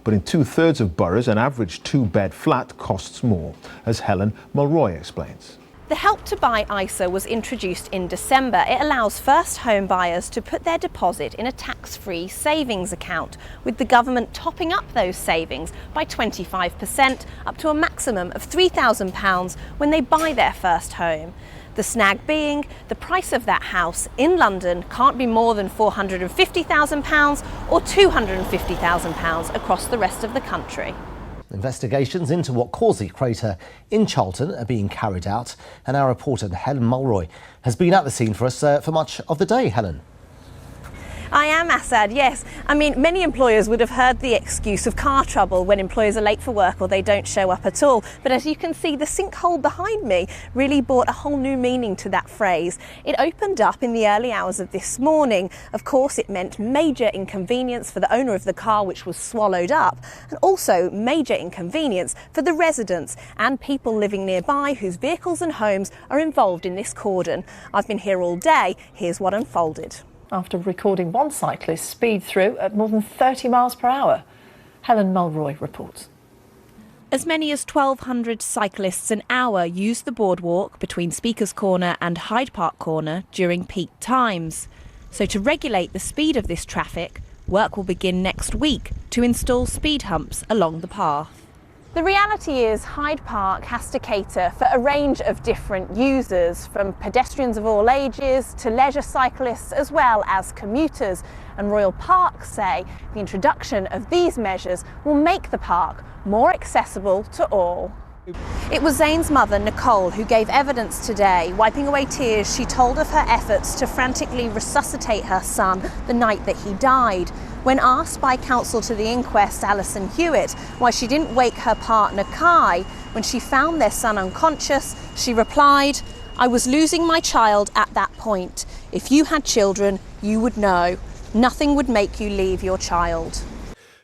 But in 2/3 of boroughs, an average 2-bed flat costs more, as Helen Mulroy explains. The Help to Buy ISA was introduced in December. It allows first home buyers to put their deposit in a tax-free savings account, with the government topping up those savings by 25% up to a maximum of £3,000 when they buy their first home. The snag being the price of that house in London can't be more than £450,000 or £250,000 across the rest of the country. Investigations into what caused the crater in Charlton are being carried out, and our reporter Helen Mulroy has been at the scene for us for much of the day. Helen. I am, Assad, yes. I mean, many employers would have heard the excuse of car trouble when employers are late for work or they don't show up at all. But as you can see, the sinkhole behind me really brought a whole new meaning to that phrase. It opened up in the early hours of this morning. Of course, it meant major inconvenience for the owner of the car, which was swallowed up, and also major inconvenience for the residents and people living nearby whose vehicles and homes are involved in this cordon. I've been here all day. Here's what unfolded. After recording one cyclist speed through at more than 30 miles per hour. Helen Mulroy reports. As many as 1,200 cyclists an hour use the boardwalk between Speaker's Corner and Hyde Park Corner during peak times. So to regulate the speed of this traffic, work will begin next week to install speed humps along the path. The reality is Hyde Park has to cater for a range of different users, from pedestrians of all ages to leisure cyclists as well as commuters. And Royal Park say the introduction of these measures will make the park more accessible to all. It was Zane's mother, Nicole, who gave evidence today. Wiping away tears, she told of her efforts to frantically resuscitate her son the night that he died. When asked by counsel to the inquest, Alison Hewitt, why she didn't wake her partner Kai when she found their son unconscious, she replied, "I was losing my child at that point. If you had children, you would know. Nothing would make you leave your child."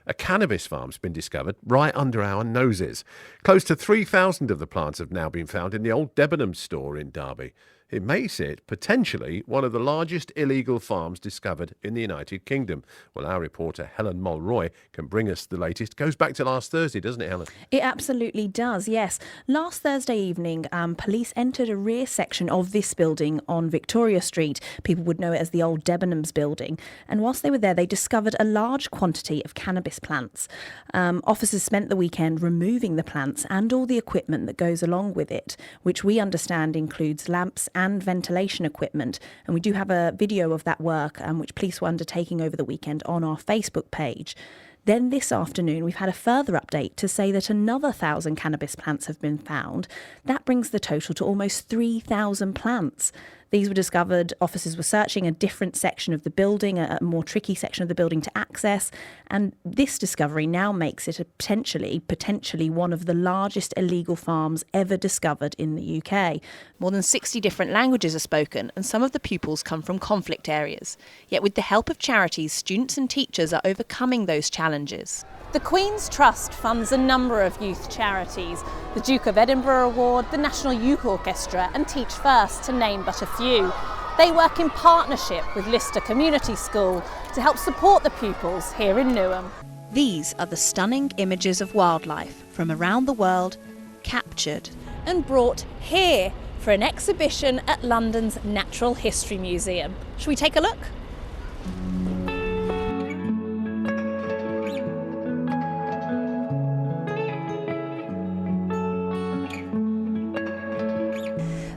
A cannabis farm's been discovered right under our noses. Close to 3,000 of the plants have now been found in the old Debenhams store in Derby. It makes it potentially one of the largest illegal farms discovered in the United Kingdom. Well, our reporter Helen Mulroy can bring us the latest. Goes back to last Thursday, doesn't it, Helen? It absolutely does, yes. Last Thursday evening, police entered a rear section of this building on Victoria Street. People would know it as the old Debenhams building. And whilst they were there, they discovered a large quantity of cannabis plants. Officers spent the weekend removing the plants and all the equipment that goes along with it, which we understand includes lamps and ventilation equipment. And we do have a video of that work, which police were undertaking over the weekend, on our Facebook page. Then this afternoon, we've had a further update to say that another 1,000 cannabis plants have been found. That brings the total to almost 3,000 plants. These were discovered, officers were searching a different section of the building, a more tricky section of the building to access. And this discovery now makes it a potentially one of the largest illegal farms ever discovered in the UK. More than 60 different languages are spoken, and some of the pupils come from conflict areas. Yet with the help of charities, students and teachers are overcoming those challenges. The Queen's Trust funds a number of youth charities, the Duke of Edinburgh Award, the National Youth Orchestra and Teach First, to name but a few. They work in partnership with Lister Community School to help support the pupils here in Newham. These are the stunning images of wildlife from around the world, captured and brought here for an exhibition at London's Natural History Museum. Shall we take a look?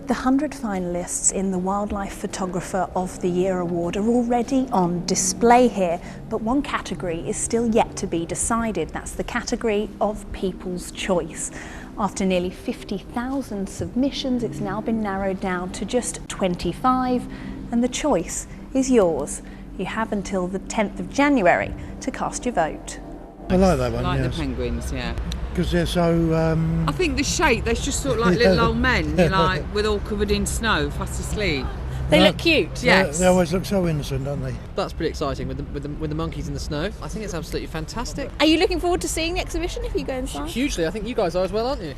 The 100 finalists in the Wildlife Photographer of the Year award are already on display here, but one category is still yet to be decided. That's the category of People's Choice. After nearly 50,000 submissions, it's now been narrowed down to just 25, and the choice is yours. You have until the 10th of January to cast your vote. I like that one, like yes. the penguins, yeah. Because they're so... I think the shape, they're just sort of like little old men, like, with all covered in snow, fast asleep. They look cute. Yes. They always look so innocent, don't they? That's pretty exciting with the monkeys in the snow. I think it's absolutely fantastic. Are you looking forward to seeing the exhibition if you go inside? Hugely. I think you guys are as well, aren't you?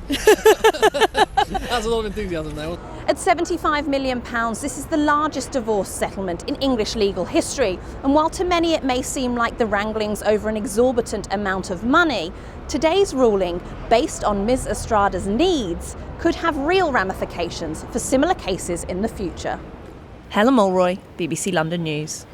That's a lot of enthusiasm there. At £75 million, this is the largest divorce settlement in English legal history. And while to many it may seem like the wranglings over an exorbitant amount of money, today's ruling, based on Ms. Estrada's needs, could have real ramifications for similar cases in the future. Helen Mulroy, BBC London News.